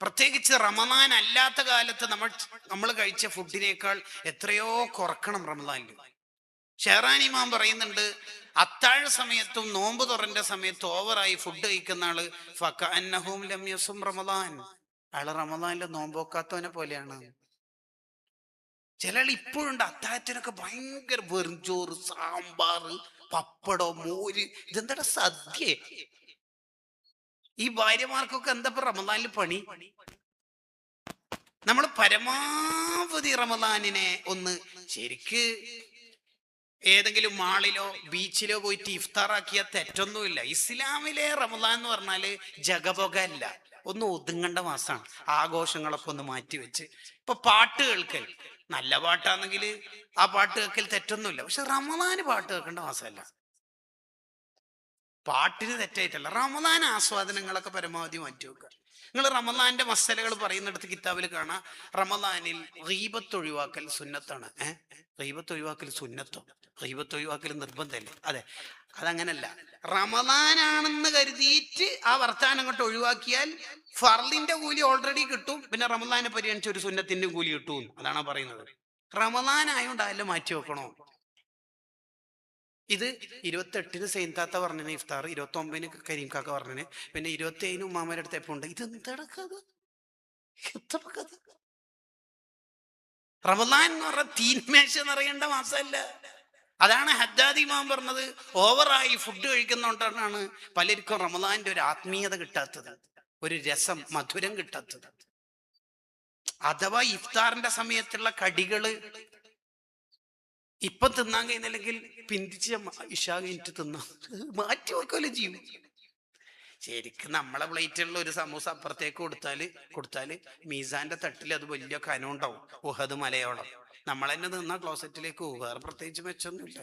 പ്രത്യേകിച്ച് റമദാൻ അല്ലാത്ത കാലത്ത് നമ്മൾ കഴിച്ച ഫുഡിനേക്കാൾ എത്രയോ കുറക്കണം റമദാനിൽ. ഷെഹറാൻ ഇമാം പറയുന്നുണ്ട്, അത്താഴ സമയത്തും നോമ്പ് തുറന്റെ സമയത്തും ഓവറായി ഫുഡ് കഴിക്കുന്ന ആള് ഫകഅന്നഹും ലം യസും റമദാൻ, അയാള് റമദാനിൽ നോമ്പോക്കാത്തവനെ പോലെയാണ്. ചില ആൾ ഇപ്പോഴുണ്ട് അത്താഴത്തിനൊക്കെ ഭയങ്കര വെറുംചോറ്, സാമ്പാർ, പപ്പടോ, മോര്, ഇതെന്താ സദ്യ. ഈ ഭാര്യമാർക്കൊക്കെ എന്താ റമദാനിൽ പണി? നമ്മൾ പരമാവധി റമദാനിനെ ഒന്ന് ശരിക്ക് ഏതെങ്കിലും മാളിലോ ബീച്ചിലോ പോയിട്ട് ഇഫ്താറാക്കിയ തെറ്റൊന്നുമില്ല. ഇസ്ലാമിലെ റമദാൻ എന്ന് പറഞ്ഞാല് ജഗപൊക അല്ല, ഒന്ന് ഒതുങ്ങേണ്ട മാസമാണ്. ആഘോഷങ്ങളൊക്കെ ഒന്ന് മാറ്റി വെച്ച് ഇപ്പൊ പാട്ട് കേൾക്കൽ, നല്ല പാട്ടാണെങ്കിൽ ആ പാട്ട് കേൾക്കൽ തെറ്റൊന്നുമില്ല. പക്ഷെ റമദാന് പാട്ട് കേൾക്കേണ്ട മാസമല്ല. പാട്ടിന് തെറ്റായിട്ടല്ല, റമദാൻ ആസ്വാദനങ്ങളൊക്കെ പരമാവധി മാറ്റി വെക്കുക. നിങ്ങൾ റമദാന്റെ മസലകൾ പറയുന്നിടത്ത് കിതാബിൽ കാണാം, റമദാനിൽ ഗീബത്ത് ഒഴിവാക്കൽ സുന്നത്താണ്. ഗീബത്ത് ഒഴിവാക്കൽ സുന്നത്തോ? ഗീബത്ത് ഒഴിവാക്കൽ നിർബന്ധമല്ലേ? അതെ, അതങ്ങനല്ല. റമദാനാണെന്ന് കരുതിയിട്ട് ആ വർത്താനം അങ്ങോട്ട് ഒഴിവാക്കിയാൽ ഫർളിന്റെ കൂലി ഓൾറെഡി കിട്ടും, പിന്നെ റമദാനെ പരിഗണിച്ച് ഒരു സുന്നത്തിന്റെ കൂലി കിട്ടും. അതാണ് പറയുന്നത്. റമദാൻ ആയതുകൊണ്ട് അതെല്ലാം മാറ്റി വെക്കണോ? ഇത് 28-ന് സെയിൻതാത്ത പറഞ്ഞതിന് ഇഫ്താർ, 29-ന് കരീം കാക്ക പറഞ്ഞതിന്, പിന്നെ 27-ന് ഉമ്മാമയുടെ അടുത്ത് എപ്പോൾ ഉണ്ട്. ഇത് എന്താണ് റമദാൻ എന്ന് പറഞ്ഞ തീന്മേശ നിറയേണ്ട മാസമല്ല. അതാണ് ഹദ്ദാദ് ഇമാം പറഞ്ഞത്, ഓവറായി ഫുഡ് കഴിക്കുന്നതുകൊണ്ടാണ് പലർക്കും റമദാന്റെ ഒരു ആത്മീയത കിട്ടാത്തത്, ഒരു രസം, മധുരം കിട്ടാത്തത്. അഥവാ ഇഫ്താറിന്റെ സമയത്തുള്ള കടികള് ഇപ്പൊ തിന്നാൻ കഴിയുന്നില്ലെങ്കിൽ പിന്തിച്ച് ഇഷാ കഴിഞ്ഞിട്ട് തിന്നാം, മാറ്റി വെക്കല്ലോ ചെയ്യും. ശരിക്കും നമ്മളെ പ്ലേറ്റിലുള്ള ഒരു സമൂസ അപ്പുറത്തേക്ക് കൊടുത്താല് മീസാന്റെ തട്ടിൽ അത് വലിയ കനമുണ്ടാവും, ഉഹദ് മലയോളം. നമ്മൾ തന്നെ നിന്ന ക്ലോസറ്റിലേക്ക് പോകും, വേറെ പ്രത്യേകിച്ച് മെച്ചൊന്നുമില്ല.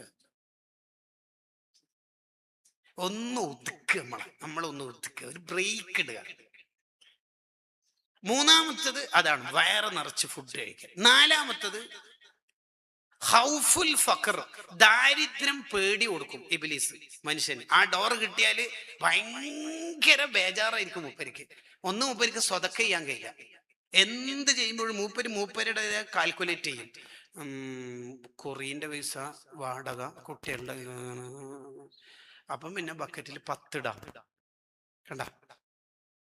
ഒന്ന് ഒതുക്കുക, നമ്മളൊന്ന് ഒതുക്കുക, ഒരു ബ്രേക്ക് ഇടുക. മൂന്നാമത്തത് അതാണ്, വയറ് നിറച്ച് ഫുഡ് കഴിക്കുക. നാലാമത്തത് ഹൗഫുൽ ഫഖർ, ദാരിദ്ര്യം പേടി കൊടുക്കും ഇബ്ലീസ് മനുഷ്യന്. ആ ഡോറ് കിട്ടിയാല് ഭയങ്കര ബേജാറായിരിക്കും മൂപ്പരിക്ക്. മൂപ്പരിക്ക് സ്വതക്ക ചെയ്യാൻ കഴിയില്ല. എന്ത് ചെയ്യുമ്പോഴും മൂപ്പരുടെ കാൽക്കുലേറ്റ് ചെയ്യും. കൊറിയന്റെ പൈസ, വാടക, കുട്ടികളുടെ, അപ്പം പിന്നെ ബക്കറ്റിൽ 10 ഇടാം. കണ്ട,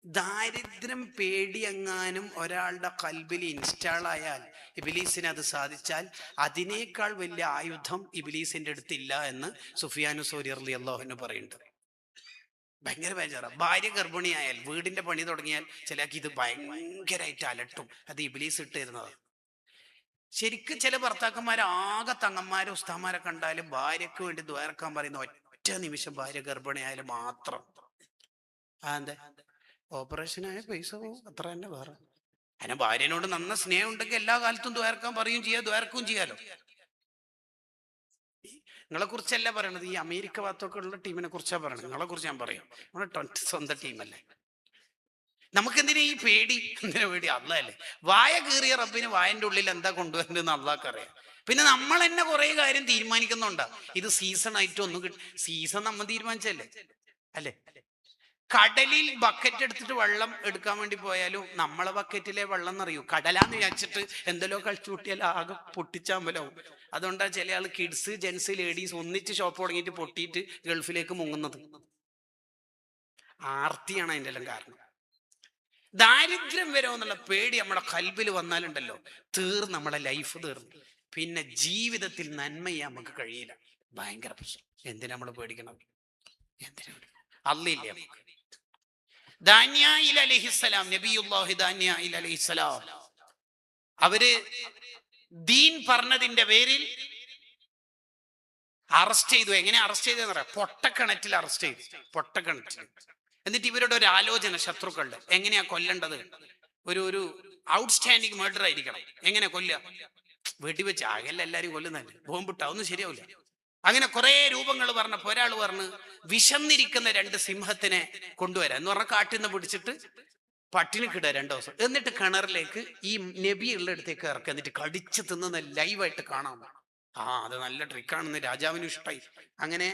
ദാരിദ്ര്യം പേടിയെങ്ങാനും ഒരാളുടെ കൽബിൽ ഇൻസ്റ്റാൾ ആയാൽ, ഇബ്ലീസിന് അത് സാധിച്ചാൽ, അതിനേക്കാൾ വലിയ ആയുധം ഇബ്ലീസിന്റെ അടുത്തില്ല എന്ന് സുഫിയാനു സൗരി റളിയല്ലാഹു അൻഹു പറയുന്നുണ്ട്. ഭയങ്കര ബേജാറ. ഭാര്യ ഗർഭിണിയായാൽ, വീടിന്റെ പണി തുടങ്ങിയാൽ ചിലക്ക് ഇത് ഭയങ്കരമായിട്ട് അലട്ടും. അത് ഇബ്ലീസ് ഇട്ട് തരുന്നതാണ്. ശരിക്കും ചില ഭർത്താക്കന്മാരാകെ തങ്ങന്മാരെ ഉസ്താമാരെ കണ്ടാലും ഭാര്യക്ക് വേണ്ടി ദ്വാരക്കാൻ പറയുന്ന ഒറ്റ നിമിഷം ഭാര്യ ഗർഭിണിയായാലും മാത്രം. അതെന്താ? ഓപ്പറേഷനായ പൈസ പോകും, അത്ര തന്നെ. വേറെ അതിനെ ഭാര്യനോട് നന്ന സ്നേഹം ഉണ്ടെങ്കിൽ എല്ലാ കാലത്തും ദ്വാരക്കാൻ പറയും ചെയ്യാം, ദ്വാരക്കും ചെയ്യാലോ. നിങ്ങളെ കുറിച്ചല്ല പറയണത്, ഈ അമേരിക്ക ഭാഗത്തൊക്കെ ഉള്ള ടീമിനെ കുറിച്ചാണ് പറയണത്. നിങ്ങളെ കുറിച്ച് ഞാൻ പറയാം, നമ്മുടെ സ്വന്തം ടീമല്ലേ. നമുക്കെന്തിനാ ഈ പേടി? എന്തിനാ പേടി? അള്ളാഹല്ലേ. വായ കീറിയ റബ്ബിന് വായന്റെ ഉള്ളിൽ എന്താ കൊണ്ടുവരുന്നത് അള്ളാഹ്ക്ക് അറിയാം. പിന്നെ നമ്മൾ തന്നെ കുറെ കാര്യം തീരുമാനിക്കുന്നുണ്ടാ. ഇത് സീസൺ ആയിട്ട് ഒന്നും സീസൺ നമ്മൾ തീരുമാനിച്ചല്ലേ, അല്ലേ? കടലിൽ ബക്കറ്റ് എടുത്തിട്ട് വെള്ളം എടുക്കാൻ വേണ്ടി പോയാലും നമ്മളെ ബക്കറ്റിലെ വെള്ളം എന്നറിയൂ, കടലാന്ന് വിചാരിച്ചിട്ട് എന്തെല്ലോ കളിച്ചു കൂട്ടിയാൽ ആകെ പൊട്ടിച്ചാമ്പലാവും. അതുകൊണ്ടാണ് ചില ആൾ കിഡ്സ്, ജെൻസ്, ലേഡീസ് ഒന്നിച്ച് ഷോപ്പ് തുടങ്ങിയിട്ട് പൊട്ടിയിട്ട് ഗൾഫിലേക്ക് മുങ്ങുന്നത്. ആർത്തിയാണ് അതിൻ്റെ എല്ലാം കാരണം. ദാരിദ്ര്യം വരുമെന്നുള്ള പേടി നമ്മുടെ കൽബിൽ വന്നാലുണ്ടല്ലോ, നമ്മളെ ലൈഫ് തീർന്നു. പിന്നെ ജീവിതത്തിൽ നന്മ ചെയ്യാൻ നമുക്ക് കഴിയില്ല. ഭയങ്കര പ്രശ്നം. എന്തിനാ നമ്മൾ പേടിക്കണം? എന്തിനാ? അല്ലില്ലേ നമുക്ക്. ദാനിയേൽ അലൈഹിസ്സലാം, നബിയുല്ലാഹി ദാനിയേൽ അലൈഹിസ്സലാം, അവര് ദീൻ പറഞ്ഞതിന്റെ പേരിൽ അറസ്റ്റ് ചെയ്തു. എങ്ങനെ അറസ്റ്റ് ചെയ്തെന്ന് പറയാം? പൊട്ടക്കിണറ്റിൽ അറസ്റ്റ് ചെയ്തു, പൊട്ടക്കിണറ്റിൽ. എന്നിട്ട് ഇവരുടെ ഒരു ആലോചന, ശത്രുക്കളുടെ, എങ്ങനെയാ കൊല്ലേണ്ടത്? ഒരു ഔട്ട്സ്റ്റാൻഡിങ് മർഡർ ആയിരിക്കണം. എങ്ങനെ കൊല്ലുക? വെടിവെച്ച് ആകല്ല എല്ലാരും കൊല്ലുന്നല്ലേ, ബോംബിട്ട ഒന്നും ശരിയാവില്ല. അങ്ങനെ കുറെ രൂപങ്ങൾ പറഞ്ഞപ്പോ ഒരാൾ പറഞ്ഞ് വിശന്നിരിക്കുന്ന 2 സിംഹത്തിനെ കൊണ്ടുവരാം എന്ന് പറഞ്ഞ കാട്ടിൽ നിന്ന് പിടിച്ചിട്ട് പട്ടിണി കിടുക 2 ദിവസം. എന്നിട്ട് കിണറിലേക്ക് ഈ നബി ഉള്ള അടുത്തേക്ക് ഇറക്കുക, എന്നിട്ട് കടിച്ചു തിന്നുന്ന ലൈവായിട്ട് കാണാം. അത് നല്ല ട്രിക്കാണെന്ന് രാജാവിന് ഇഷ്ടമായി. അങ്ങനെ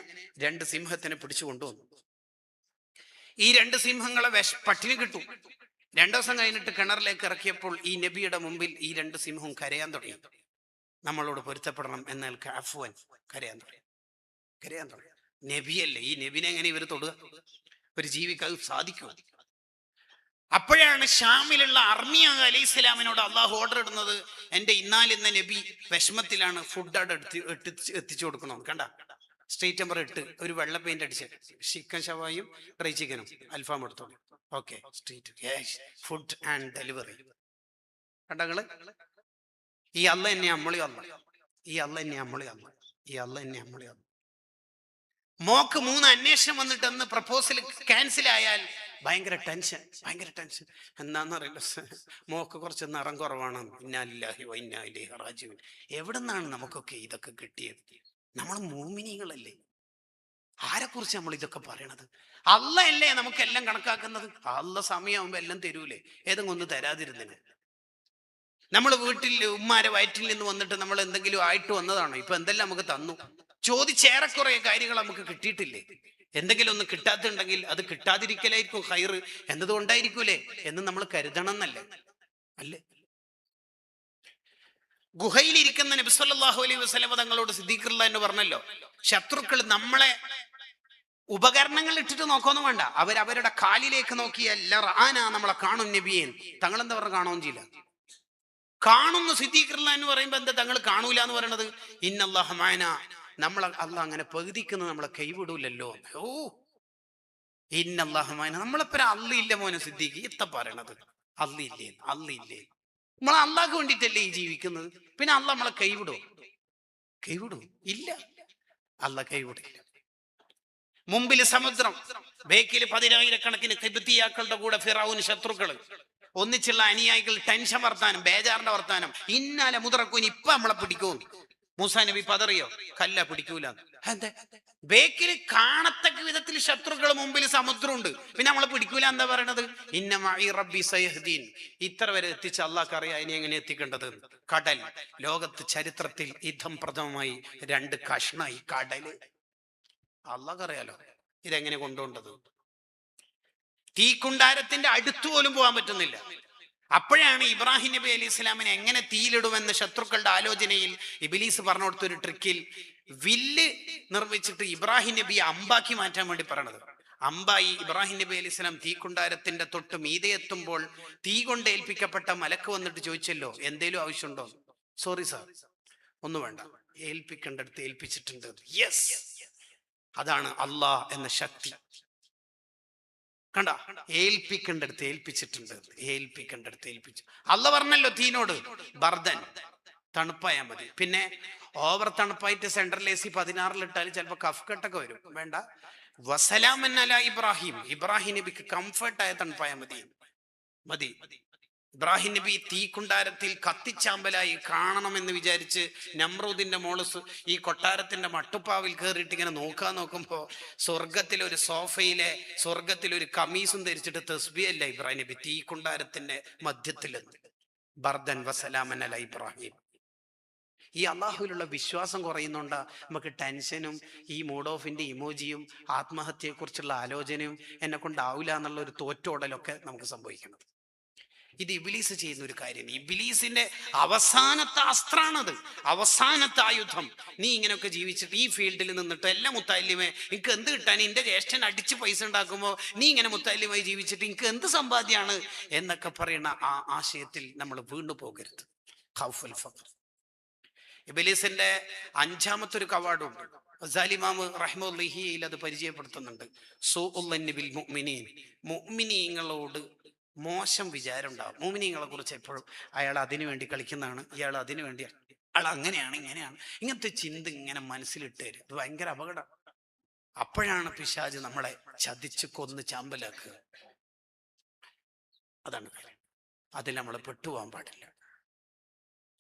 2 സിംഹത്തിനെ പിടിച്ചു കൊണ്ടുവന്നു. ഈ 2 സിംഹങ്ങളെ പട്ടിണി കിട്ടും. 2 ദിവസം കഴിഞ്ഞിട്ട് കിണറിലേക്ക് ഇറക്കിയപ്പോൾ ഈ നബിയുടെ മുമ്പിൽ ഈ 2 സിംഹവും കരയാൻ തുടങ്ങി. നമ്മളോട് പൊരുത്തപ്പെടണം എന്നാൽ അഫ്വൻ, കരയാൻ തുടങ്ങി, കരയാൻ തുടങ്ങി. നബിയല്ലേ, ഈ നബിനെ എങ്ങനെ ഇവർ തൊടുക? ഒരു ജീവിക്ക് അത് സാധിക്കുമോ? അപ്പോഴാണ് ഷാമിലുള്ള അർമിയ അലൈഹി സ്വലാമിനോട് അള്ളാഹു ഓർഡർ ഇടുന്നത്, എന്റെ ഇന്നാലിന്ന നബി വിഷമത്തിലാണ്, ഫുഡ് അവിടെ എത്തിച്ചു കൊടുക്കണം. കണ്ട, സ്ട്രീറ്റ് നമ്പർ 8 ഒരു വെള്ള പെയിന്റ് അടിച്ച് ചിക്കൻ ഷവായും ഡ്രൈ ചിക്കനും അൽഫാം എടുത്തോളൂ. Okay, street food and delivery. കണ്ടങ്ങള്, ഈ അല്ല എന്നെ അമ്മളി അല്ല, ഈ അല്ല എന്നെ അമ്മളി അല്ല, ഈ അല്ല എന്നെ അമ്മളി അല്ല. മോക്ക് 3 അന്വേഷണം വന്നിട്ട് അന്ന് പ്രപ്പോസൽ ക്യാൻസൽ ആയാൽ ഭയങ്കര ടെൻഷൻ, ഭയങ്കര ടെൻഷൻ. എന്താന്ന് അറിയില്ല, മോക്ക് കുറച്ച് നിറം കുറവാണ്. ഇന്നാലില്ലാഹി വ ഇന്നാ ഇലൈഹി റാജിഊൻ. എവിടെന്നാണ് നമുക്കൊക്കെ ഇതൊക്കെ കിട്ടിയത്? നമ്മൾ മോമിനികളല്ലേ, ആരെക്കുറിച്ച് നമ്മൾ ഇതൊക്കെ പറയണത്? അല്ല അല്ലേ നമുക്കെല്ലാം കണക്കാക്കുന്നത്? അല്ല സമയമാകുമ്പോ എല്ലാം തരൂലേ? ഏതെങ്കിലും ഒന്ന് തരാതിരുന്നില്ല. നമ്മൾ വീട്ടിൽ ഉമ്മാരെ വയറ്റിൽ നിന്ന് വന്നിട്ട് നമ്മൾ എന്തെങ്കിലും ആയിട്ട് വന്നതാണോ? ഇപ്പൊ എന്തെല്ലാം നമുക്ക് തന്നു. ചോദിച്ചേറെക്കുറെ കാര്യങ്ങൾ നമുക്ക് കിട്ടിയിട്ടില്ലേ? എന്തെങ്കിലും ഒന്ന് കിട്ടാത്തുണ്ടെങ്കിൽ അത് കിട്ടാതിരിക്കലായിരിക്കും ഹൈറ്, എന്നതുകൊണ്ടായിരിക്കൂലേ എന്ന് നമ്മൾ കരുതണം എന്നല്ലേ? അല്ലേ? ഗുഹയിലിരിക്കുന്ന നബി സല്ലല്ലാഹു അലൈഹി വസല്ലം തങ്ങളോട് സിദ്ദീഖ് റളിയല്ലാഹു അൻഹു പറഞ്ഞല്ലോ, ശത്രുക്കൾ നമ്മളെ ഉപകരണങ്ങൾ ഇട്ടിട്ട് നോക്കൊന്നും വേണ്ട, അവരവരുടെ കാലിലേക്ക് നോക്കിയല്ല റാനാ, നമ്മളെ കാണും നബിയെ. തങ്ങൾ എന്താ പറഞ്ഞ കാണുകയും ചെയ്യില്ല. കാണുന്നു സിദ്ദീഖ് റളിയല്ലാഹു അൻഹു പറയുമ്പോ എന്താ തങ്ങൾ കാണൂല എന്ന് പറയണത്? ഇന്നല്ലാഹ മഅനാ, നമ്മളെ അള്ളാഹ് അങ്ങനെ പകുതിക്കുന്നത് നമ്മളെ കൈവിടൂലല്ലോ. ഓ, ഇന്നല്ലാഹ മഅനാ, നമ്മളെപ്പോ അള്ളിയില്ല മോനെ സിദ്ദീഖ്, എത്ത പറയണത്? അള്ളിയില്ലേ, അള്ളിയില്ലേ? നമ്മൾ അള്ളാഹ്ക്ക് വേണ്ടിയിട്ടല്ലേ ഈ ജീവിക്കുന്നത്, പിന്നെ അള്ളാഹ് നമ്മളെ കൈവിടോ? കൈവിടൂ? ഇല്ല, അള്ളാഹ് കൈവിടില്ല. മുമ്പിൽ സമുദ്രം, ബേക്കിൽ 10,000-കണക്കിന് ഖിബ്തിയാക്കളുടെ കൂടെ ഫിറഔൻ ശത്രുക്കള്, ഒന്നിച്ചുള്ള അനുയായികൾ, ടെൻഷൻ വർത്താനം, ബേജാറിന്റെ വർത്താനം. ഇന്നാലെ മുദ്രക്കൂനി ഇപ്പൊ നമ്മളെ പിടിക്കും. മൂസാ നബി പതറിയോ? കല്ല, പിടിക്കൂല. ബേക്കിൽ കാണത്തക്ക വിധത്തിൽ ശത്രുക്കൾ, മുമ്പിൽ സമുദ്രമുണ്ട്, പിന്നെ നമ്മളെ പിടിക്കൂല. എന്താ പറയണത്? ഇന്ന മഈ റബ്ബി സയഹ്ദീൻ. ഇത്ര വരെ എത്തിച്ച അള്ളാഹ്ക്ക് അറിയാം ഇനി എങ്ങനെ എത്തിക്കേണ്ടത്. കടൽ, ലോകത്ത് ചരിത്രത്തിൽ യുദ്ധം പ്രഥമമായി 2 കഷ്ണായി കടല്. അള്ളാഹ്ക്ക് അറിയാലോ ഇതെങ്ങനെ കൊണ്ടുപോകേണ്ടത്. തീക്കുണ്ടാരത്തിന്റെ അടുത്തു പോലും പോകാൻ പറ്റുന്നില്ല. അപ്പോഴാണ് ഇബ്രാഹിം നബി അലൈഹി ഇസ്ലാമിനെ എങ്ങനെ തീയിലിടുമെന്ന് ശത്രുക്കളുടെ ആലോചനയിൽ ഇബ്ലീസ് പറഞ്ഞു കൊടുത്തൊരു ട്രിക്കിൽ വില്ല് നിർമ്മിച്ചിട്ട് ഇബ്രാഹിം നബിയെ അമ്പാക്കി മാറ്റാൻ വേണ്ടി പറയണത്. അമ്പായി ഇബ്രാഹിം നബി അലൈഹി സ്വലാം തീക്കുണ്ടാരത്തിന്റെ തൊട്ട് മീതെ എത്തുമ്പോൾ തീ കൊണ്ട് ഏൽപ്പിക്കപ്പെട്ട മലക്ക് വന്നിട്ട് ചോദിച്ചല്ലോ, എന്തേലും ആവശ്യമുണ്ടോ? സോറി സാർ, ഒന്നും വേണ്ട, ഏൽപ്പിക്കേണ്ടടുത്ത് ഏൽപ്പിച്ചിട്ടുണ്ട്. യെസ്, അതാണ് അള്ളാഹ് എന്ന ശക്തി. കണ്ട, ഏൽപ്പിക്കേണ്ടടുത്ത് ഏൽപ്പിച്ചിട്ടുണ്ട്, ഏൽപ്പിക്കേണ്ടടുത്ത് ഏൽപ്പിച്ചു. അള്ളാഹ് പറഞ്ഞല്ലോ തീനോട്, ബർദൻ, തണുപ്പായാൽ മതി. പിന്നെ ഓവർ തണുപ്പായിട്ട് സെൻട്രൽ AC 16-ലിട്ടാൽ ചിലപ്പോൾ കഫ്കട്ടൊക്കെ വരും. വേണ്ട, വസലാമൻ അലാ ഇബ്രാഹിം, ഇബ്രാഹിം നബിക്ക് കംഫർട്ടായ തണുപ്പായാൽ മതി, മതി. ഇബ്രാഹിം നബി തീക്കുണ്ടാരത്തിൽ കത്തിച്ചാമ്പലായി കാണണമെന്ന് വിചാരിച്ച് നമ്രൂദിന്റെ മോള് ഈ കൊട്ടാരത്തിന്റെ മട്ടുപ്പാവിൽ കയറിയിട്ട് ഇങ്ങനെ നോക്കുമ്പോ സ്വർഗത്തിലൊരു സോഫയിലെ സ്വർഗത്തിലൊരു കമീസും ധരിച്ചിട്ട് തസ്ബിഹല്ല ഇബ്രാഹിം നബി തീക്കുണ്ടാരത്തിന്റെ മധ്യത്തിൽ. ബർദൻ വസലാമൻ അല ഇബ്രാഹിം. ഈ അള്ളാഹുവിലുള്ള വിശ്വാസം കുറയുന്നുണ്ടാ നമുക്ക് ടെൻഷനും ഈ മൂഡ് ഓഫിന്റെ ഇമോജിയും ആത്മഹത്യയെക്കുറിച്ചുള്ള ആലോചനയും എന്നെ കൊണ്ടാവില്ല എന്നുള്ള ഒരു തോറ്റോടലൊക്കെ നമുക്ക് സംഭവിക്കുന്നത്. ഇത് ഇബ്ലീസ് ചെയ്യുന്ന ഒരു കാര്യമാണ്. ഇബ്ലീസിന്റെ അവസാനത്തെ അസ്ത്രാണത്, അവസാനത്തെ ആയുധം. നീ ഇങ്ങനെയൊക്കെ ജീവിച്ചിട്ട് ഈ ഫീൽഡിൽ നിന്നിട്ട് എല്ലാം മുത്താലിമേ, എനിക്ക് എന്ത് കിട്ടാൻ? എന്റെ ജ്യേഷ്ഠൻ അടിച്ച് പൈസ ഉണ്ടാക്കുമ്പോൾ നീ ഇങ്ങനെ മുത്താലിമായി ജീവിച്ചിട്ട് എനിക്ക് എന്ത് സമ്പാദ്യമാണ് എന്നൊക്കെ പറയുന്ന ആ ആശയത്തിൽ നമ്മൾ വീണ്ടു പോകരുത്. ഖൗഫുൽ ഫഖർ. ഇബ്ലീസിന്റെ 5ാമത്തെ ഒരു കവാടമുണ്ട്. ഗസാലി ഇമാം റഹ്മത്തുള്ളാഹിയിൽ അത് പരിചയപ്പെടുത്തുന്നുണ്ട്. സൂഉല്ലന്നി ബിൽ മുഅ്മിനീൻ, മുഅ്മിനീങ്ങളോട് മോശം വിചാരം ഉണ്ടാവും. മുഅ്മിനീങ്ങളെ കുറിച്ച് എപ്പോഴും അയാൾ അതിനു വേണ്ടി കളിക്കുന്നതാണ്, ഇയാൾ അതിനു വേണ്ടി, അയാൾ അങ്ങനെയാണ് ഇങ്ങനെയാണ്, ഇങ്ങനത്തെ ചിന്ത ഇങ്ങനെ മനസ്സിലിട്ട് തരും. ഇത് ഭയങ്കര അപകടം. അപ്പോഴാണ് പിശാച് നമ്മളെ ചതിച്ച് കൊന്ന് ചാമ്പലാക്കുക. അതാണ് കാര്യം. അതിൽ നമ്മൾ പെട്ടുപോകാൻ പാടില്ല.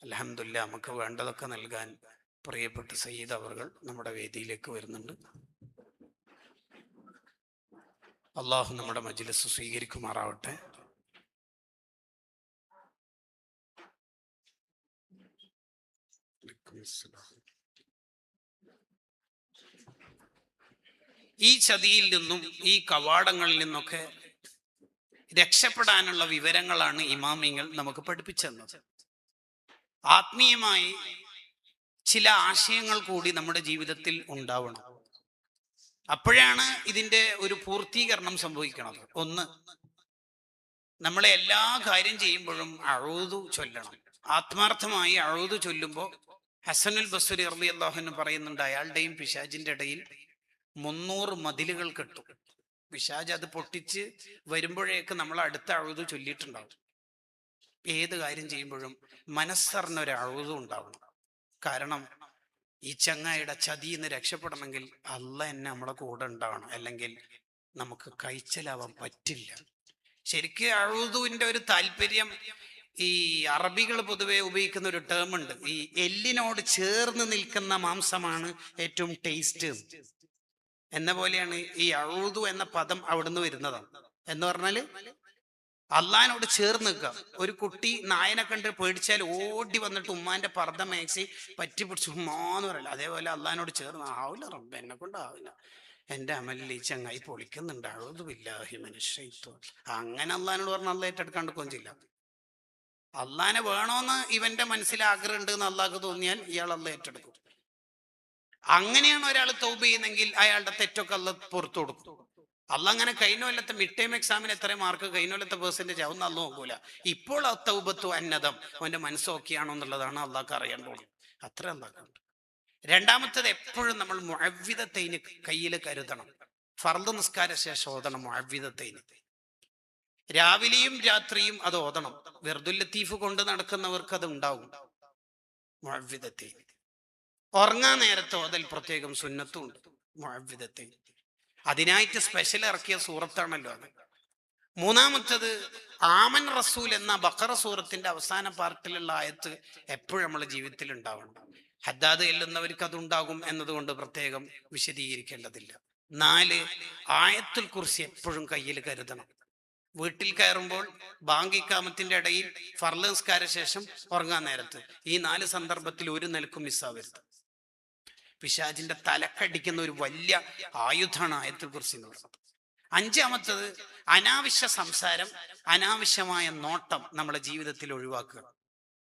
അൽഹംദുലില്ലാ, നമുക്ക് വേണ്ടതൊക്കെ നൽകാൻ പ്രിയപ്പെട്ട സയ്യിദ് അവർകൾ നമ്മുടെ വേദിയിലേക്ക് വരുന്നുണ്ട്. അള്ളാഹു നമ്മുടെ മജ്ലിസ് സ്വീകരിക്കുമാറാവട്ടെ. ഈ ചതിയിൽ നിന്നും ഈ കവാടങ്ങളിൽ നിന്നൊക്കെ രക്ഷപ്പെടാനുള്ള വിവരങ്ങളാണ് ഇമാമിങ്ങൾ നമുക്ക് പഠിപ്പിച്ചു തന്നത്. ആത്മീയമായി ചില ആശയങ്ങൾ കൂടി നമ്മുടെ ജീവിതത്തിൽ ഉണ്ടാവണം. അപ്പോഴാണ് ഇതിന്റെ ഒരു പൂർത്തീകരണം സംഭവിക്കുന്നത്. ഒന്ന്, നമ്മളെ എല്ലാ കാര്യം ചെയ്യുമ്പോഴും അഊദു ചൊല്ലണം. ആത്മാർത്ഥമായി അഊദു ചൊല്ലുമ്പോൾ ഹസനുൽ ബസ്രി റളിയല്ലാഹു അൻഹു പറയുന്നുണ്ട്, അയാളുടെയും പിശാചിന്റെ ഇടയിൽ 300 മതിലുകൾ കെട്ടും. പിശാച് അത് പൊട്ടിച്ച് വരുമ്പോഴേക്ക് നമ്മൾ അടുത്ത അഊദു ചൊല്ലിയിട്ടുണ്ടാവും. ഏത് കാര്യം ചെയ്യുമ്പോഴും മനസ്സറിഞ്ഞൊരു അഊദു ഉണ്ടാവണം. കാരണം ഈ ചങ്ങായിയുടെ ചതിയിൽ നിന്ന് രക്ഷപ്പെടണമെങ്കിൽ അള്ളാഹ് എന്നെ നമ്മളെ കൂടെ ഉണ്ടാവണം, അല്ലെങ്കിൽ നമുക്ക് കൈച്ചലാവാൻ പറ്റില്ല. ശരിക്കും അഊദുവിന്റെ ഒരു താല്പര്യം, ഈ അറബികൾ പൊതുവെ ഉപയോഗിക്കുന്ന ഒരു ടേം ഉണ്ട്, ഈ എല്ലിനോട് ചേർന്ന് നിൽക്കുന്ന മാംസമാണ് ഏറ്റവും ടേസ്റ്റ് എന്ന പോലെയാണ് ഈ അഊദു എന്ന പദം അവിടുന്ന് വരുന്നതാണ്. എന്ന് പറഞ്ഞാല് അള്ളാഹിനോട് ചേർന്ന് നിൽക്കുക. ഒരു കുട്ടി നായനെ കണ്ട് പേടിച്ചാൽ ഓടി വന്നിട്ട് ഉമ്മാന്റെ പർദ്ദ മാക്സി പറ്റി പിടിച്ച് ഉമ്മാന്ന് പറയില്ല, അതേപോലെ അള്ളാഹിനോട് ചേർന്ന് ആവില്ല റബ്ബ്, എന്നെ കൊണ്ടാവില്ല, എൻ്റെ അമലിൽ ഈ ചങ്ങായി പൊളിക്കുന്നുണ്ട്, അഊദു ബില്ലാഹി മിനശ് ശൈത്വാൻ. അങ്ങനെ അള്ളാഹിനോട് പറഞ്ഞ അള്ളാഹ് ഏറ്റെടുക്കാണ്ടിരിക്കുകയും ചെയ്യില്ല. അള്ളാഹിനെ വേണോന്ന് ഇവന്റെ മനസ്സിൽ ആഗ്രഹം ഉണ്ട് എന്ന് അള്ളാഹ്ക്ക് തോന്നിയാൽ ഇയാൾ അള്ളാഹ് ഏറ്റെടുക്കും. അങ്ങനെയാണ് ഒരാൾ തൗബ ചെയ്യുന്നെങ്കിൽ അയാളുടെ തെറ്റൊക്കെ അള്ളാഹ് പുറത്തു കൊടുക്കും. അള്ളാഹ് അങ്ങനെ കഴിഞ്ഞ കൊല്ലത്തെ മിഡ് ടൈം എക്സാമിന് എത്ര മാർക്ക്, കഴിഞ്ഞ കൊല്ലത്തെ പെർസെന്റേജ് ആവുന്ന അള്ളാഹ് നോക്കൂല. ഇപ്പോൾ തൗബത്തു അന്നദം, അവന്റെ മനസ്സ് ഓക്കെയാണോ എന്നുള്ളതാണ് അള്ളാഹ്ക്ക് അറിയേണ്ടത്. അത്ര അള്ളാഹ്ക്കുണ്ട്. രണ്ടാമത്തത്, എപ്പോഴും നമ്മൾ മുഅവ്വിദത്തൈന് കയ്യിൽ കരുതണം. ഫർദ് നിസ്കാര ശേഷം ഓതണം മുഅവ്വിദത്തൈന്. രാവിലെയും രാത്രിയും അത് ഓതണം. വെർദുൽ ലത്തീഫ് കൊണ്ട് നടക്കുന്നവർക്ക് അത് ഉണ്ടാവും. മുഅവ്വിദത്തൈൻ ഉറങ്ങാൻ നേരത്തെ ഓതൽ പ്രത്യേകം സുന്നത്തും ഉണ്ട്. മുഅവ്വിദത്തൈൻ അതിനായിട്ട് സ്പെഷ്യൽ ഇറക്കിയ സൂറത്താണല്ലോ അത്. മൂന്നാമത്തത്, ആമൻ റസൂൽ എന്ന ബഖറ സൂറത്തിന്റെ അവസാന പാർട്ടിലുള്ള ആയത്ത് എപ്പോഴും നമ്മുടെ ജീവിതത്തിൽ ഉണ്ടാവണം. ഹദ്ദാദ് എല്ലുന്നവർക്ക് അതുണ്ടാകും എന്നതുകൊണ്ട് പ്രത്യേകം വിശദീകരിക്കേണ്ടതില്ല. 4, ആയത്തുൽ കുർസി എപ്പോഴും കയ്യിൽ കരുതണം. വീട്ടിൽ കയറുമ്പോൾ, ബാങ്ക് ഇഖാമത്തിന്റെ ഇടയിൽ, ഫർള് നിസ്കാര ശേഷം, ഉറങ്ങാൻ നേരത്ത്, ഈ 4 സന്ദർഭത്തിൽ ഒരു നിലക്കും മിസ്സാവരുത്. പിശാചിന്റെ തലക്കടിക്കുന്ന ഒരു വലിയ ആയുധമാണ് ആയത്തുൽ കുർസി എന്ന് പറയുന്നത്. 5ാമത്തത്, അനാവശ്യ സംസാരം, അനാവശ്യമായ നോട്ടം നമ്മുടെ ജീവിതത്തിൽ ഒഴിവാക്കുക.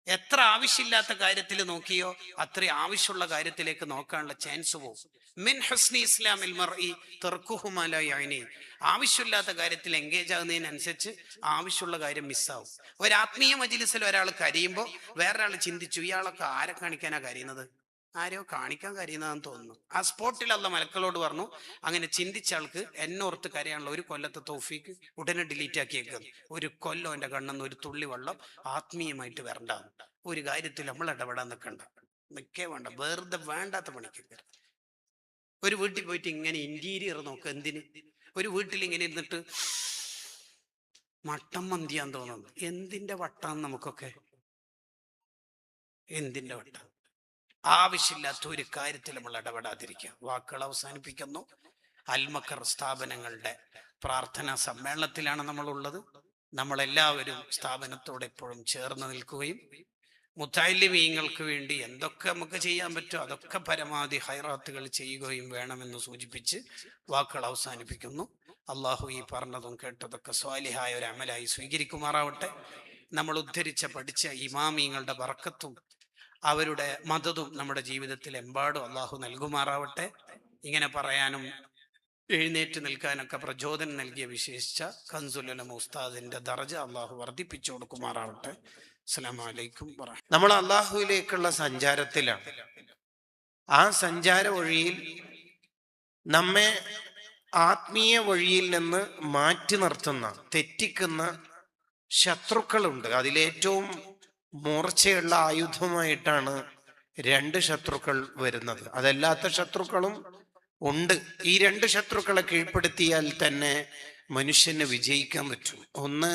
എത്ര ആവശ്യമില്ലാത്ത കാര്യത്തിൽ നോക്കിയോ അത്ര ആവശ്യമുള്ള കാര്യത്തിലേക്ക് നോക്കാനുള്ള ചാൻസ് പോകും. മിൻ ഹുസ്നി ഇസ്ലാമിൽ മർഇ തർക്കുഹു മാ ലാ യഅനി. ആവശ്യമില്ലാത്ത കാര്യത്തിൽ എൻഗേജ് ആകുന്നതിനനുസരിച്ച് ആവശ്യമുള്ള കാര്യം മിസ്സാവും. ഒരു ആത്മീയ മജ്‌ലിസിൽ ഒരാൾ കരയുമ്പോൾ വേറൊരാൾ ചിന്തിച്ചു, ഇയാളൊക്കെ ആരെ കാണിക്കാനാ കരയുന്നത്, ആരെയോ കാണിക്കാൻ കരയുന്നതെന്ന് തോന്നുന്നു. ആ സ്പോട്ടിൽ അല്ല മലക്കളോട് പറഞ്ഞു, അങ്ങനെ ചിന്തിച്ച ആൾക്ക് എന്നോർത്ത് കരയാനുള്ള 1 കൊല്ലത്തെ തൗഫീക്ക് ഉടനെ ഡിലീറ്റ് ആക്കിയേക്കുന്നത്. 1 കൊല്ലം എൻ്റെ കണ്ണെന്ന് ഒരു തുള്ളി വെള്ളം ആത്മീയമായിട്ട് വരണ്ടാന്ന്. ഒരു കാര്യത്തിൽ നമ്മൾ ഇടപെടാൻ നിൽക്കേ വേണ്ട, വെറുതെ വേണ്ടാത്ത പണിക്ക്. ഒരു വീട്ടിൽ പോയിട്ട് ഇങ്ങനെ ഇന്റീരിയർ നോക്കുക. എന്തിന്? ഒരു വീട്ടിൽ ഇങ്ങനെ ഇരുന്നിട്ട് മട്ടം മന്തിയാൻ തോന്നുന്നു. എന്തിന്റെ വട്ടാന്ന് നമുക്കൊക്കെ, എന്തിന്റെ വട്ടം? ആവശ്യമില്ലാത്ത ഒരു കാര്യത്തിൽ നമ്മൾ ഇടപെടാതിരിക്കുക. വാക്കുകൾ അവസാനിപ്പിക്കുന്നു. അൽമക്കർ സ്ഥാപനങ്ങളുടെ പ്രാർത്ഥനാ സമ്മേളനത്തിലാണ് നമ്മളുള്ളത്. നമ്മളെല്ലാവരും സ്ഥാപനത്തോട് എപ്പോഴും ചേർന്ന് നിൽക്കുകയും മുത്തഅല്ലിമീങ്ങൾക്ക് വേണ്ടി എന്തൊക്കെ നമുക്ക് ചെയ്യാൻ പറ്റുമോ അതൊക്കെ പരമാവധി ഹൈറാത്തുകൾ ചെയ്യുകയും വേണമെന്ന് സൂചിപ്പിച്ച് വാക്കുകൾ അവസാനിപ്പിക്കുന്നു. അള്ളാഹു ഈ പറഞ്ഞതും കേട്ടതൊക്കെ സ്വാലിഹായ ഒരു അമലായി സ്വീകരിക്കുമാറാവട്ടെ. നമ്മൾ ഉദ്ധരിച്ച പഠിച്ച ഇമാമീങ്ങളുടെ ബർക്കത്തും അവരുടെ മദതും നമ്മുടെ ജീവിതത്തിൽ എമ്പാടും അള്ളാഹു നൽകുമാറാവട്ടെ. ഇങ്ങനെ പറയാനും എഴുന്നേറ്റ് നിൽക്കാനൊക്കെ പ്രചോദനം നൽകിയ വിശേഷിച്ച കൻസുൽ ഉലമ ഉസ്താദിന്റെ ദർജ അള്ളാഹു വർദ്ധിപ്പിച്ചു കൊടുക്കുമാറാവട്ടെ. അസ്സലാമു അലൈക്കും വറഹ്മത്തുള്ളാഹി. നമ്മൾ അള്ളാഹുവിലേക്കുള്ള സഞ്ചാരത്തിലാണ്. ആ സഞ്ചാര വഴിയിൽ നമ്മെ ആത്മീയ വഴിയിൽ നിന്ന് മാറ്റി നിർത്തുന്ന, തെറ്റിക്കുന്ന ശത്രുക്കളുണ്ട്. അതിലേറ്റവും മൂർച്ചയുള്ള ആയുധമായിട്ടാണ് 2 ശത്രുക്കൾ വരുന്നത്. അതല്ലാത്ത ശത്രുക്കളും ഉണ്ട്. ഈ 2 ശത്രുക്കളെ കീഴ്പ്പെടുത്തിയാൽ തന്നെ മനുഷ്യന് വിജയിക്കാൻ പറ്റും. ഒന്ന്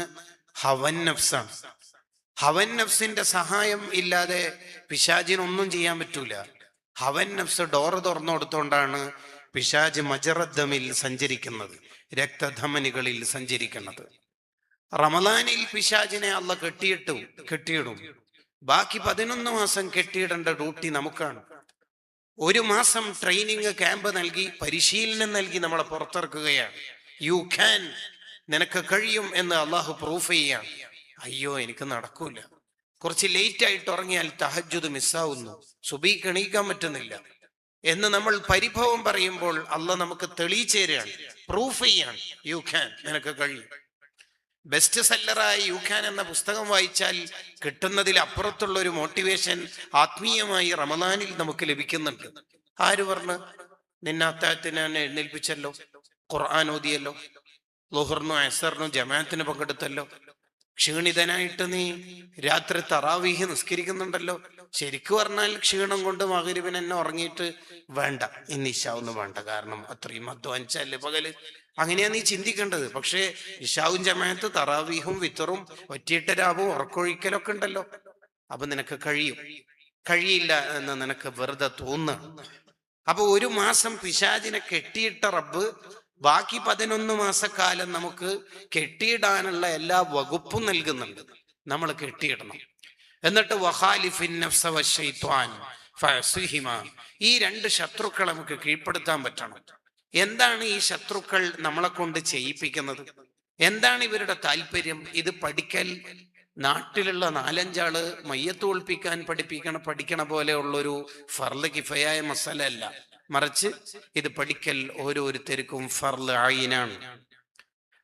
ഹവൻ നഫ്സാണ്. ഹവൻ നഫ്സിന്റെ സഹായം ഇല്ലാതെ പിശാചിനൊന്നും ചെയ്യാൻ പറ്റൂല. ഹവൻ നഫ്സ് ഡോറ് തുറന്നു കൊടുത്തോണ്ടാണ് പിശാച് മജറദ്ദമിൽ സഞ്ചരിക്കുന്നത്, രക്തധമനികളിൽ സഞ്ചരിക്കുന്നത്. റമദാനിൽ പിശാചിനെ അള്ള കെട്ടിയിടും. ബാക്കി 11 മാസം കെട്ടിയിടേണ്ട ഡ്യൂട്ടി നമുക്കാണ്. 1 മാസം ട്രെയിനിങ് ക്യാമ്പ് നൽകി, പരിശീലനം നൽകി നമ്മളെ പുറത്തിറക്കുകയാണ്. യു ക്യാൻ നിനക്ക് കഴിയും എന്ന് അള്ളാഹു പ്രൂഫ് ചെയ്യാം. അയ്യോ എനിക്ക് നടക്കൂല, കുറച്ച് ലേറ്റ് ആയിട്ട് ഉറങ്ങിയാൽ തഹജ്ജുദ് മിസ്സാവുന്നു, സുബഹിക്ക് എണീക്കാൻ പറ്റുന്നില്ല എന്ന് നമ്മൾ പരിഭവം പറയുമ്പോൾ അള്ളാഹ് നമുക്ക് തെളിയിച്ചേരാണ്, പ്രൂഫ് ചെയ്യാണ്. യു ക്യാൻ, നിനക്ക് കഴിയും. ബെസ്റ്റ് സെല്ലറായ യു ക്യാൻ എന്ന പുസ്തകം വായിച്ചാൽ കിട്ടുന്നതിൽ അപ്പുറത്തുള്ള ഒരു മോട്ടിവേഷൻ ആത്മീയമായി റമദാനിൽ നമുക്ക് ലഭിക്കുന്നുണ്ട്. ആര് പറഞ്ഞ്? നിന്നെ അത്താഴത്തിന് എഴുന്നേൽപ്പിച്ചല്ലോ, ഖുർആൻ ഓതിയല്ലോ, ളുഹറിനും അസറിനും ജമാഅത്തിന് പങ്കെടുത്തല്ലോ, ക്ഷീണിതനായിട്ട് നീ രാത്രി തറാവീഹ് നിസ്കരിക്കുന്നുണ്ടല്ലോ. ശരിക്കു പറഞ്ഞാൽ ക്ഷീണം കൊണ്ട് മഗ്‌രിബിന് എന്നെ ഉറങ്ങിയിട്ട് വേണ്ട, ഇന്ന് ഇശാവൊന്നും വേണ്ട, കാരണം അത്രയും അധ്വാനിച്ചല്ലേ പകല്. അങ്ങനെയാ നീ ചിന്തിക്കേണ്ടത്. പക്ഷേ ഇശാവും ജമാഅത്ത് തറാവീഹും വിത്തറും ഒറ്റയിട്ട രാവും ഉറക്കൊഴിക്കലൊക്കെ ഉണ്ടല്ലോ. അപ്പൊ നിനക്ക് കഴിയും. കഴിയില്ല എന്ന് നിനക്ക് വെറുതെ തോന്നുക. അപ്പൊ ഒരു മാസം പിശാചിനെ കെട്ടിയിട്ട റബ്ബ് ബാക്കി 11 മാസക്കാലം നമുക്ക് കെട്ടിയിടാനുള്ള എല്ലാ വകുപ്പും നൽകുന്നുണ്ട്. നമ്മൾ കെട്ടിയിടണം. എന്നിട്ട് വഖാലിഫിൻ നഫ്സ വശൈത്വാൻ ഫഅസിഹിമാ, ഈ 2 ശത്രുക്കളെ നമുക്ക് കീഴ്പ്പെടുത്താൻ പറ്റണം. എന്താണ് ഈ ശത്രുക്കൾ നമ്മളെ കൊണ്ട് ചെയ്യിപ്പിക്കുന്നത്? എന്താണ് ഇവരുടെ താല്പര്യം? ഇത് പഠിക്കൽ നാട്ടിലുള്ള 4-5 ആള് മയ്യത്ത് ഒളിപ്പിക്കാൻ പഠിക്കണ പോലെ ഉള്ളൊരു ഫർള് കിഫയായ മസല അല്ല, മറിച്ച് ഇത് പഠിക്കൽ ഓരോരുത്തർക്കും ഫർള് ആയിനാണ്.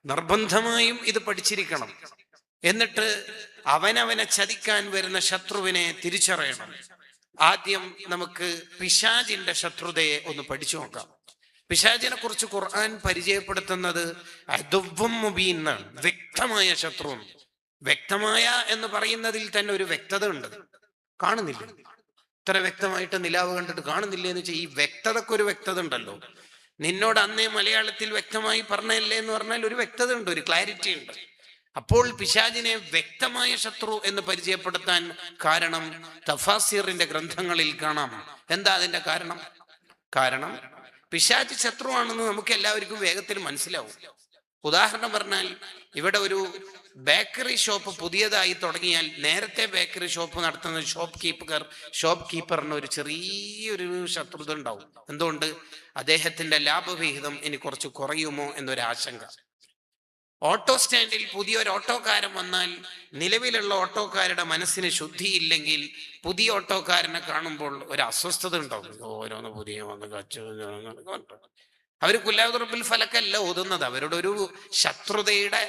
നിർബന്ധമായും ഇത് പഠിച്ചിരിക്കണം. എന്നിട്ട് അവനവനെ ചതിക്കാൻ വരുന്ന ശത്രുവിനെ തിരിച്ചറിയണം. ആദ്യം നമുക്ക് പിശാചിന്റെ ശത്രുതയെ ഒന്ന് പഠിച്ചു നോക്കാം. പിശാചിനെ കുറിച്ച് ഖുർആൻ പരിചയപ്പെടുത്തുന്നത് അദുവ്വും മുബീൻ എന്നാണ്, വ്യക്തമായ ശത്രു. വ്യക്തമായ എന്ന് പറയുന്നതിൽ തന്നെ ഒരു വ്യക്തത ഉണ്ട്. കാണുന്നില്ല, ഇത്ര വ്യക്തമായിട്ട് നിലാവ് കണ്ടിട്ട് കാണുന്നില്ല എന്ന് വെച്ചാൽ ഈ വ്യക്തതക്ക് ഒരു വ്യക്തത ഉണ്ടല്ലോ. നിന്നോട് അന്നേ മലയാളത്തിൽ വ്യക്തമായി പറഞ്ഞല്ലേ എന്ന് പറഞ്ഞാൽ ഒരു വ്യക്തത ഉണ്ട്, ഒരു ക്ലാരിറ്റി ഉണ്ട്. അപ്പോൾ പിശാചിനെ വ്യക്തമായ ശത്രു എന്ന് പരിചയപ്പെടുത്താൻ കാരണം തഫാസീറിന്റെ ഗ്രന്ഥങ്ങളിൽ കാണാം. എന്താ അതിന്റെ കാരണം? കാരണം പിശാച് ശത്രുവാണെന്ന് നമുക്ക് എല്ലാവർക്കും വേഗത്തിൽ മനസ്സിലാവും. ഉദാഹരണം പറഞ്ഞാൽ, ഇവിടെ ഒരു ബേക്കറി ഷോപ്പ് പുതിയതായി തുടങ്ങിയാൽ നേരത്തെ ബേക്കറി ഷോപ്പ് നടത്തുന്ന ഷോപ്പ് കീപ്പറിന് ഒരു ചെറിയൊരു ശത്രുത ഉണ്ടാവും. എന്തുകൊണ്ട്? അദ്ദേഹത്തിന്റെ ലാഭവിഹിതം ഇനി കുറച്ച് കുറയുമോ എന്നൊരാശങ്ക. ഓട്ടോ സ്റ്റാൻഡിൽ പുതിയൊരു ഓട്ടോക്കാരൻ വന്നാൽ നിലവിലുള്ള ഓട്ടോക്കാരുടെ മനസ്സിന് ശുദ്ധിയില്ലെങ്കിൽ പുതിയ ഓട്ടോക്കാരനെ കാണുമ്പോൾ ഒരു അസ്വസ്ഥത ഉണ്ടാവും. ഓരോന്ന് പുതിയ വന്ന് അവർ കുല്ലാതുറപ്പിൽ ഫലക്കല്ല ഓതുന്നത്, അവരുടെ ഒരു ശത്രുതയുടെ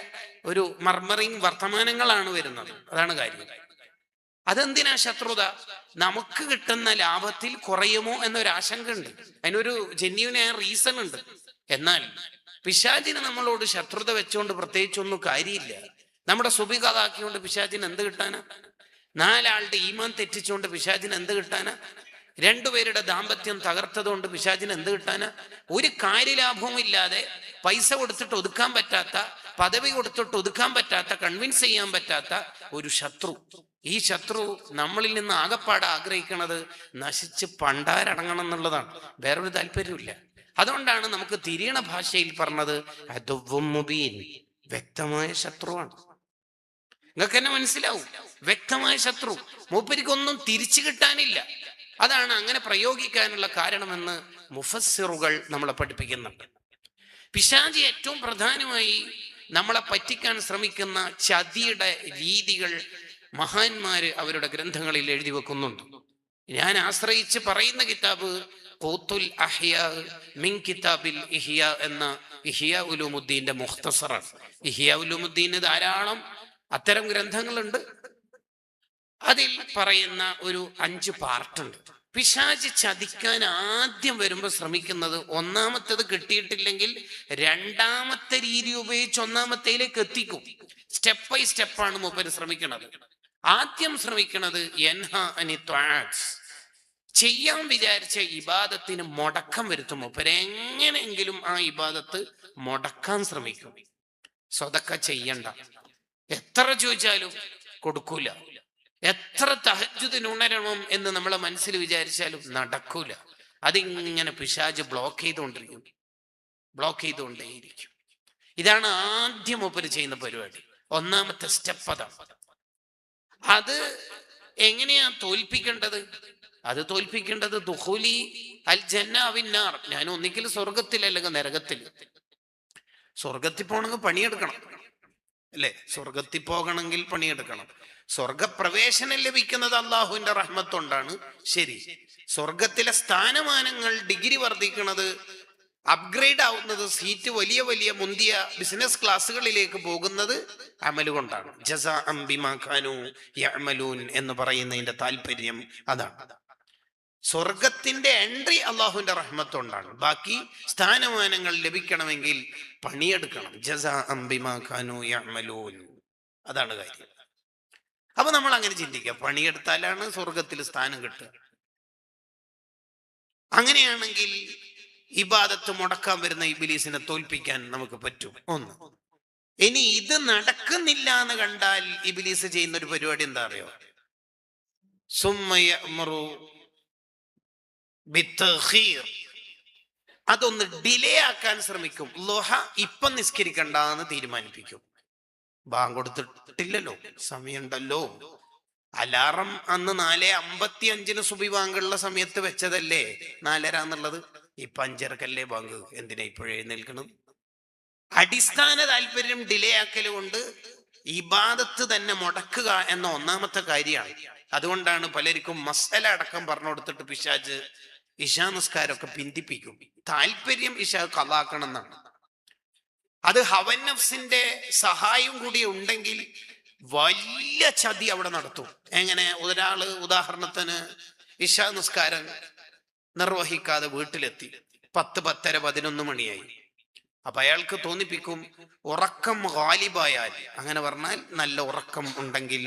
ഒരു മർമറിങ് വർത്തമാനങ്ങളാണ് വരുന്നത്. അതാണ് കാര്യം. അതെന്തിനാ ശത്രുത? നമുക്ക് കിട്ടുന്ന ലാഭത്തിൽ കുറയുമോ എന്നൊരാശങ്ക ഉണ്ട്. അതിനൊരു ജെന്യൂനായ റീസൺ ഉണ്ട്. എന്നാൽ പിശാചിന് നമ്മളോട് ശത്രുത വെച്ചുകൊണ്ട് പ്രത്യേകിച്ചൊന്നും കാര്യമില്ല. നമ്മുടെ സുബികാതാക്കിക്കൊണ്ട് പിശാചിന് എന്ത് കിട്ടാനാ? 4 ആളുടെ ഈമാൻ തെറ്റിച്ചുകൊണ്ട് പിശാചിന് എന്ത് കിട്ടാനാ? 2 പേരുടെ ദാമ്പത്യം തകർത്തതുകൊണ്ട് പിശാചിന് എന്ത് കിട്ടാനാ? ഒരു കാര്യലാഭവും ഇല്ലാതെ പൈസ കൊടുത്തിട്ട് ഒതുക്കാൻ പറ്റാത്ത, പദവി കൊടുത്തിട്ട് ഒതുക്കാൻ പറ്റാത്ത, കൺവിൻസ് ചെയ്യാൻ പറ്റാത്ത ഒരു ശത്രു. ഈ ശത്രു നമ്മളിൽ നിന്ന് ആകപ്പാടെ ആഗ്രഹിക്കുന്നത് നശിച്ച് പണ്ടാരടങ്ങണം എന്നുള്ളതാണ്. വേറൊരു താല്പര്യമില്ല. അതുകൊണ്ടാണ് നമുക്ക് തിരിയണ ഭാഷയിൽ പറഞ്ഞത് അദുവ്വും മുബീൻ, വ്യക്തമായ ശത്രുവാണ്. നിങ്ങൾക്ക് തന്നെ മനസ്സിലാവും, വ്യക്തമായ ശത്രു. മൂപ്പരിക്കൊന്നും തിരിച്ചു കിട്ടാനില്ല. അതാണ് അങ്ങനെ പ്രയോഗിക്കാനുള്ള കാരണമെന്ന് മുഫസ്സിറുകൾ നമ്മളെ പഠിപ്പിക്കുന്നുണ്ട്. പിശാചി ഏറ്റവും പ്രധാനമായി നമ്മളെ പറ്റിക്കാൻ ശ്രമിക്കുന്ന ചതിയുടെ രീതികൾ മഹാന്മാര് അവരുടെ ഗ്രന്ഥങ്ങളിൽ എഴുതി വെക്കുന്നുണ്ട്. ഞാൻ ആശ്രയിച്ച് പറയുന്ന കിതാബ് ഖൂത്തുൽ അഹ്യാ മിൻ കിതാബിൽ ഇഹ്യാ എന്ന ഇഹ്യാ ഉലൂമുദ്ദീന്റെ മുഖ്തസറാണ്. ഇഹ്യാ ഉലൂമുദ്ദീന് ധാരാളം അത്തരം ഗ്രന്ഥങ്ങളുണ്ട്. അതിൽ പറയുന്ന ഒരു 5 പാർട്ടുണ്ട്. പിശാച് ചതിക്കാൻ ആദ്യം വരുമ്പോൾ ശ്രമിക്കുന്നത്, ഒന്നാമത്തേത് കിട്ടിയിട്ടില്ലെങ്കിൽ 2ാമത്തെ രീതി ഉപയോഗിച്ച് 1ാമത്തേലേക്ക് എത്തിക്കും. സ്റ്റെപ്പ് ബൈ സ്റ്റെപ്പാണ് മൂപ്പര് ശ്രമിക്കുന്നത്. ആദ്യം ശ്രമിക്കുന്നത് ചെയ്യാൻ വിചാരിച്ച ഇബാദത്തിന് മുടക്കം വരുത്തും. മൂപ്പര് എങ്ങനെയെങ്കിലും ആ ഇബാദത്ത് മുടക്കാൻ ശ്രമിക്കും. സ്വതക്ക ചെയ്യണ്ട, എത്ര ചോദിച്ചാലും കൊടുക്കൂല. എത്ര തഹജ്ജുദിന് ഉണരണം എന്ന് നമ്മളെ മനസ്സിൽ വിചാരിച്ചാലും നടക്കൂല. അതിങ്ങനെ പിശാച് ബ്ലോക്ക് ചെയ്തുകൊണ്ടേയിരിക്കും. ഇതാണ് ആദ്യം മൂപ്പര് ചെയ്യുന്ന പരിപാടി. 1ാമത്തെ സ്റ്റെപ്പ് അതാണ്. അത് എങ്ങനെയാ തോൽപ്പിക്കേണ്ടത്? അത് തോൽപ്പിക്കേണ്ടത് ദുഖൂലി അൽ ജന്ന വിന്നാർ, ഞാൻ ഒന്നിക്കൽ സ്വർഗത്തിൽ അല്ലെങ്കിൽ നരകത്തിൽ. സ്വർഗത്തിൽ പോകണമെങ്കിൽ പണിയെടുക്കണം അല്ലേ? സ്വർഗത്തിൽ പോകണമെങ്കിൽ പണിയെടുക്കണം. സ്വർഗപ്രവേശനം ലഭിക്കുന്നത് അള്ളാഹുവിന്റെ റഹ്മത്തുകൊണ്ടാണ്. ശരി, സ്വർഗത്തിലെ സ്ഥാനമാനങ്ങൾ, ഡിഗ്രി വർദ്ധിക്കുന്നത്, അപ്ഗ്രേഡ് ആവുന്നത്, സീറ്റ് വലിയ വലിയ മുന്തിയ ബിസിനസ് ക്ലാസ്സുകളിലേക്ക് പോകുന്നത് അമല് കൊണ്ടാണ്. ജസാഅം ബിമാ കാനൂ യഅമലൂൻ എന്ന് പറയുന്നതിന്റെ താല്പര്യം അതാണ്. സ്വർഗത്തിന്റെ എൻട്രി അള്ളാഹുവിന്റെ റഹ്മത്തുകൊണ്ടാണ്. ബാക്കി സ്ഥാനമാനങ്ങൾ ലഭിക്കണമെങ്കിൽ പണിയെടുക്കണം. ജസാഅം ബിമാ കാനൂ യഅമലൂൻ, അതാണ് കാര്യം. അപ്പൊ നമ്മൾ അങ്ങനെ ചിന്തിക്കുക, പണിയെടുത്താലാണ് സ്വർഗത്തിൽ സ്ഥാനം കിട്ടുക. അങ്ങനെയാണെങ്കിൽ ഇബാദത്ത് മുടക്കാൻ വരുന്ന ഇബ്ലീസിനെ തോൽപ്പിക്കാൻ നമുക്ക് പറ്റും. ഒന്ന്. ഇനി ഇത് നടക്കുന്നില്ല എന്ന് കണ്ടാൽ ഇബ്ലീസ് ചെയ്യുന്ന ഒരു പരിപാടി എന്താ അറിയോ? അതൊന്ന് ഡിലേ ആക്കാൻ ശ്രമിക്കും. ലോഹ ഇപ്പം നിസ്കരിക്കണ്ട എന്ന് തീരുമാനിപ്പിക്കും. ബാങ്ക് കൊടുത്തിട്ടില്ലല്ലോ, സമയമുണ്ടല്ലോ. അലാറം അന്ന് 4:55 സുബി ബാങ്കുള്ള സമയത്ത് വെച്ചതല്ലേ 4:30 എന്നുള്ളത്. ഇപ്പൊ 5:30 ബാങ്ക്, എന്തിനാ ഇപ്പോഴും എഴുന്നേൽക്കണം? അടിസ്ഥാന താല്പര്യം ഡിലേ ആക്കൽ കൊണ്ട് ഇബാദത്ത് തന്നെ മുടക്കുക എന്ന ഒന്നാമത്തെ കാര്യമാണ്. അതുകൊണ്ടാണ് പലർക്കും മസ്അല അടക്കം പറഞ്ഞു കൊടുത്തിട്ട് പിശാച് ഇശാ നിസ്കാരമൊക്കെ പിന്തിപ്പിക്കും. താല്പര്യം ഇശാ ഖളാക്കണം എന്നാണ്. അത് ഹവൻ നഫ്സിന്റെ സഹായം കൂടി ഉണ്ടെങ്കിൽ വലിയ ചതി അവിടെ നടത്തും. എങ്ങനെ? ഒരാള് ഉദാഹരണത്തിന് ഇശാ നിസ്കാരം നിർവഹിക്കാതെ വീട്ടിലെത്തി, 10, 10:30, 11 മണിയായി. അപ്പൊ അയാൾക്ക് തോന്നിപ്പിക്കും ഉറക്കം ഗാലിബായാൽ, അങ്ങനെ പറഞ്ഞാൽ നല്ല ഉറക്കം ഉണ്ടെങ്കിൽ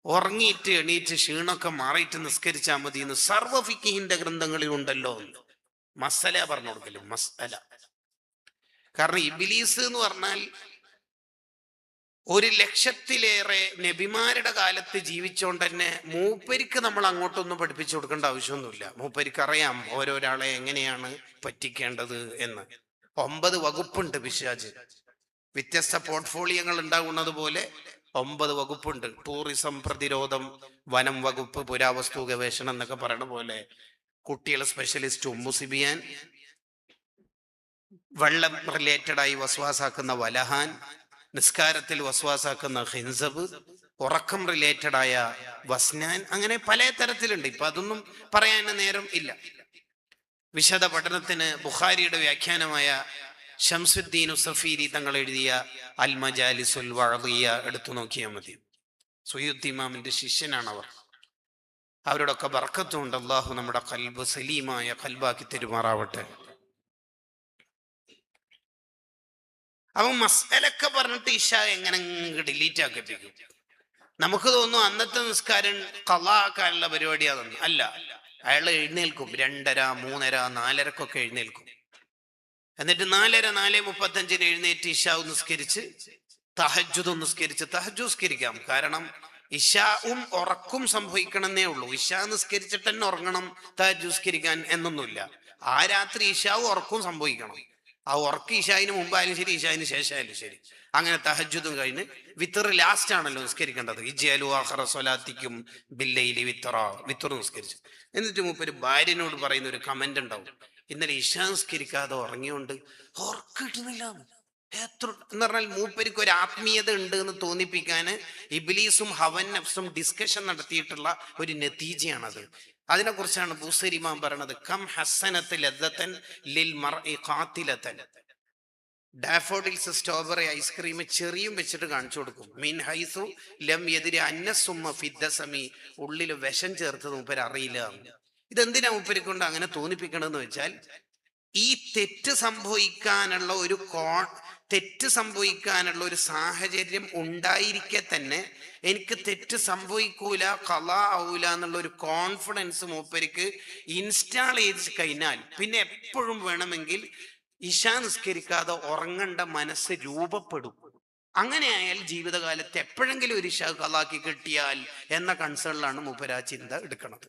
ഉറങ്ങിയിട്ട് എണീറ്റ് ക്ഷീണമൊക്കെ മാറിയിട്ട് നിസ്കരിച്ചാൽ മതി എന്ന് സർവ്വ ഫിഖിന്റെ ഗ്രന്ഥങ്ങളിൽ ഉണ്ടല്ലോ. മസല പറഞ്ഞു കൊടുക്കലും മസ്അല. കാരണം ഇബ്ലീസ് എന്ന് പറഞ്ഞാൽ 1,00,000-ലേറെ നബിമാരുടെ കാലത്ത് ജീവിച്ചോണ്ട് തന്നെ മൂപ്പരിക്ക് നമ്മൾ അങ്ങോട്ടൊന്നും പഠിപ്പിച്ചു കൊടുക്കേണ്ട ആവശ്യമൊന്നുമില്ല. മൂപ്പരിക്ക് അറിയാം ഓരോരാളെ എങ്ങനെയാണ് പറ്റിക്കേണ്ടത് എന്ന്. 9 വകുപ്പുണ്ട് പിശാച്. വ്യത്യസ്ത പോർട്ട്ഫോളിയോകൾ ഉണ്ടാകുന്നത് പോലെ 9 വകുപ്പുണ്ട്. ടൂറിസം, പ്രതിരോധം, വനം വകുപ്പ്, പുരാവസ്തു ഗവേഷണം എന്നൊക്കെ പറയുന്ന പോലെ കുട്ടികളെ സ്പെഷ്യലിസ്റ്റ് മുസിബിയാൻ, വെള്ളം റിലേറ്റഡ് ആയി വസ്വാസാക്കുന്ന വലഹാൻ, നിസ്കാരത്തിൽ വസ്വാസാക്കുന്ന ഹിൻസബ്, ഉറക്കം റിലേറ്റഡ് ആയ വസ്നാൻ, അങ്ങനെ പല തരത്തിലുണ്ട്. ഇപ്പൊ അതൊന്നും പറയാൻ നേരം ഇല്ല. വിശദ പഠനത്തിന് ബുഖാരിയുടെ വ്യാഖ്യാനമായ ഷംസുദ്ദീൻ സഫീരി തങ്ങൾ എഴുതിയ അൽ മജാലിസുൽ വഅദിയ എടുത്തു നോക്കിയാൽ മതി. സുയ്യുത്തി ഇമാമിന്റെ ശിഷ്യനാണ് അവർ. അവരോടൊക്കെ ബർക്കത്തുണ്ട്. അല്ലാഹു നമ്മുടെ ഖൽബ് സലീമായ ഖൽബാക്കി തെരുമാറാവട്ടെ. അവൻ മസ്അലൊക്കെ പറഞ്ഞിട്ട് ഇശ എങ്ങനെ ഡിലീറ്റ് ആക്കിപ്പിക്കും. നമുക്ക് തോന്നും അന്നത്തെ നിസ്കാരം ഖളാ ആക്കാനുള്ള പരിപാടിയാണെന്ന്. അല്ല, അയാൾ എഴുന്നേൽക്കും 2:30, 3:30, 4:30 എഴുന്നേൽക്കും. എന്നിട്ട് 4:30, 4:35 എഴുന്നേറ്റ് ഇശാവ് നിസ്കരിച്ച് തഹജ്ജുദ് നിസ്കരിച്ച് തഹജ്ജുദ് നിസ്കരിക്കാം. കാരണം ഇശാവും ഉറക്കും സംഭവിക്കണമെന്നേ ഉള്ളൂ. ഇശാ നിസ്കരിച്ചിട്ട് തന്നെ ഉറങ്ങണം തഹജ്ജുദ് നിസ്കരിക്കാൻ എന്നൊന്നുമില്ല. ആ രാത്രി ഇശാവും ഉറക്കും സംഭവിക്കണം. ആ ഉറക്ക് ഇശായിന് മുമ്പായാലും ശരി, ഇശായിന് ശേഷമായാലും ശരി. അങ്ങനെ തഹജ്ജുദും കഴിഞ്ഞ് വിത്തർ ലാസ്റ്റ് ആണല്ലോ നിസ്കരിക്കേണ്ടത്. ഇജ്ജലു ആഖിറ സ്വലാത്തിക്കും ബില്ലൈലി വിത്തറ, വിത്തർ നിസ്കരിച്ചു. എന്നിട്ട് മൂപ്പര് ഭാര്യനോട് പറയുന്ന ഒരു കമന്റ് ഉണ്ടാവും, ഇന്നലെ ഇശാ നിസ്കരിക്കാതെ ഉറങ്ങിയോണ്ട് ഉറക്കം കിട്ടുന്നില്ല എത്ര എന്ന് പറഞ്ഞാൽ മൂപ്പരിക്ക് ഒരു ആത്മീയത ഉണ്ട് എന്ന് തോന്നിപ്പിക്കാന് ഇബ്ലീസും ഹവൻ നഫ്സും ഡിസ്കഷൻ നടത്തിയിട്ടുള്ള ഒരു നതീജയാണത്. അതിനെ കുറിച്ചാണ് ബൂസരി ഇമാം പറയണത്, കം ഹസ്സനത്ത് ലദ്ദതൻ ലിൽ മർഇ ഖാതിലതൻ. ഡാഫോഡിൽസ് സ്ട്രോബെറി ഐസ്ക്രീം ചെറിയും വെച്ചിട്ട് കാണിച്ചു കൊടുക്കും. മീൻ ഹൈസു ലം എതിരെ അന്നസുമ്മ ഫിദ്ദസമി, ഉള്ളിൽ വിഷം ചേർത്തത് മൂപ്പര് അറിയില്ല. ഇതെന്തിനാ മൂപ്പരെ കൊണ്ട് അങ്ങനെ തോന്നിപ്പിക്കണമെന്ന് വെച്ചാൽ, ഈ തെറ്റ് സംഭവിക്കാനുള്ള ഒരു സാഹചര്യം ഉണ്ടായിരിക്കെ തന്നെ എനിക്ക് തെറ്റ് സംഭവിക്കൂല, ഖളാ ആവൂല എന്നുള്ള ഒരു കോൺഫിഡൻസ് മൂപ്പർക്ക് ഇൻസ്റ്റാൾ ചെയ്ത് കഴിഞ്ഞാൽ പിന്നെ എപ്പോഴും വേണമെങ്കിൽ ഇശാ നിസ്കരിക്കാതെ ഉറങ്ങേണ്ട മനസ്സ് രൂപപ്പെടും. അങ്ങനെ ആയാൽ ജീവിതകാലത്ത് എപ്പോഴെങ്കിലും ഒരു ഇശാ ഖളാക്കി കിട്ടിയാൽ എന്ന കൺസേണിലാണ് മൂപ്പര് ആ ചിന്ത എടുക്കുന്നത്.